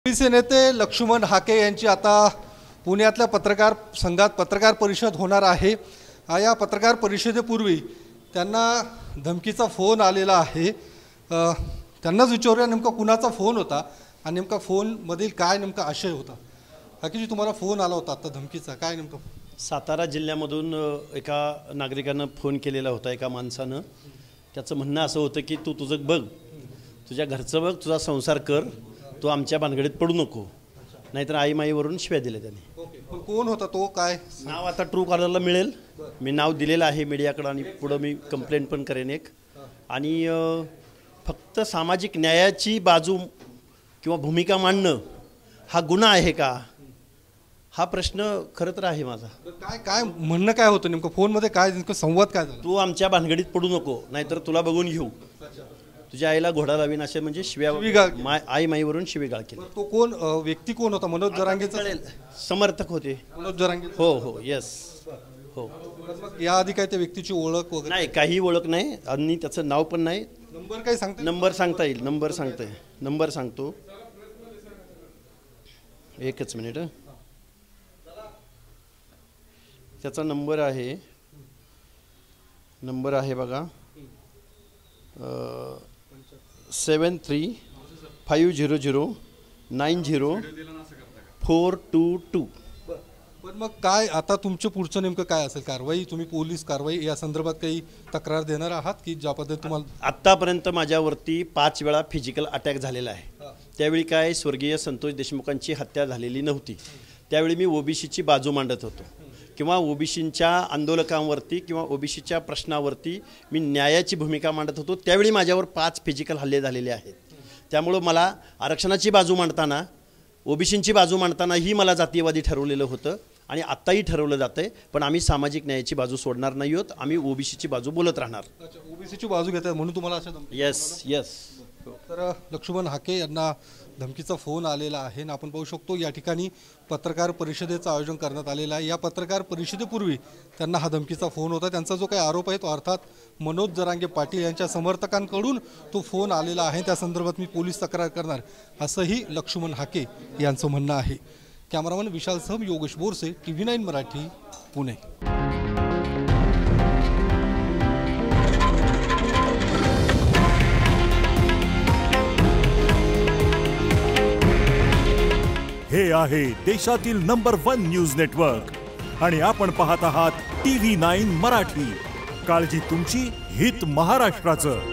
OBC नेते लक्ष्मण हाके यांची आता पुण्यातल्या पत्रकार संघात पत्रकार परिषद होणार आहे। या पत्रकार परिषदेपूर्वी त्यांना धमकीचा फोन आलेला आहे। त्यांनाच विचारूया नेमका कुणाचा फोन होता आणि नेमका फोनमधील काय नेमका आशय होता। हाकेजी, तुम्हाला फोन आला होता आता धमकीचा, काय नेमका? सातारा जिल्ह्यामधून एका नागरिकानं फोन केलेला होता एका माणसानं। त्याचं म्हणणं असं होतं की तू तुझं बघ, तुझ्या घरचं बघ, तुझा संसार कर, तो आमच्या भानगडीत पडू नको, नाहीतर आई माईवरून शिव्या दिल्या त्यांनी। पण कोण होता तो, काय नाव आता ट्रू कॉलरला मिळेल, मी नाव दिलेलं आहे मीडियाकडे आणि पुढं मी कंप्लेंट पण करेन एक। आणि फक्त सामाजिक न्यायाची बाजू किंवा भूमिका मांडणं हा गुन्हा आहे का, हा प्रश्न खरं तर आहे माझा। काय काय म्हणणं काय होतं नेमकं फोनमध्ये, काय नेमकं संवाद काय झाला? तू आमच्या भानगडीत पडू नको, नाहीतर तुला बघून घेऊ, तुझ्या आईला घोडा लावीन, असे म्हणजे शिव्या आई माईवरून शिवीगाळ केली। तो कोण व्यक्ती कोण होता? मनोज जरांगेचा समर्थक होते। मनोज जरांगे? हो हो, येस हो। या आधी काय त्या व्यक्तीची ओळख वगैरे नाही, काही ओळख नाही आणि त्याचं नाव पण नाही। नंबर काय सांगता? नंबर सांगता येईल, नंबर सांगतो, एकच मिनिट। त्याचा नंबर आहे बघा 7350090422। पण मग काय आता तुमचं पुढचं नेमकं काय असेल कारवाई? तुम्ही पोलीस कारवाई या संदर्भात काही तक्रार देणार आहात की ज्या पद्धतीने तुम्हाला? आत्तापर्यंत माझ्यावरती 5 वेळा फिजिकल अटॅक झालेला आहे। त्यावेळी काय स्वर्गीय संतोष देशमुखांची हत्या झालेली नव्हती, त्यावेळी मी ओबीसीची बाजू मांडत होतो किंवा ओबीसींच्या आंदोलकांवरती किंवा ओबीसीच्या प्रश्नावरती मी न्यायाची भूमिका मांडत होतो। त्यावेळी माझ्यावर 5 फिजिकल हल्ले झालेले आहेत। त्यामुळं मला आरक्षणाची बाजू मांडताना, ओबीसींची बाजू मांडतानाही मला जातीयवादी ठरवलेलं होतं आणि आत्ताही ठरवलं जातंय। पण आम्ही सामाजिक न्यायाची बाजू सोडणार नाही आहोत, आम्ही ओबीसीची बाजू बोलत राहणार। ओबीसीची बाजू घेतात म्हणून तुम्हाला असं? येस। तर लक्ष्मण हाके यांना धमकीचा फोन आलेला आहे आणि आपण पाहू शकतो या ठिकाणी पत्रकार परिषदेचं आयोजन करण्यात आलेलं आहे। या पत्रकार परिषदेपूर्वी त्यांना हा धमकीचा फोन होता। त्यांचा जो काही आरोप आहे तो अर्थात मनोज जरांगे पाटील यांच्या समर्थकांकडून तो फोन आलेला आहे। त्या संदर्भात मी पोलीस तक्रार करणार असंही लक्ष्मण हाके यांचं म्हणणं आहे। कॅमेरामन विशाल सह योगेश बोरसे, TV9 मराठी, पुणे। हे आहे देशातील नंबर 1 न्यूज नेटवर्क आणि आपण पाहत आहात TV9 मराठी। काळजी तुमची, हित महाराष्ट्राचं।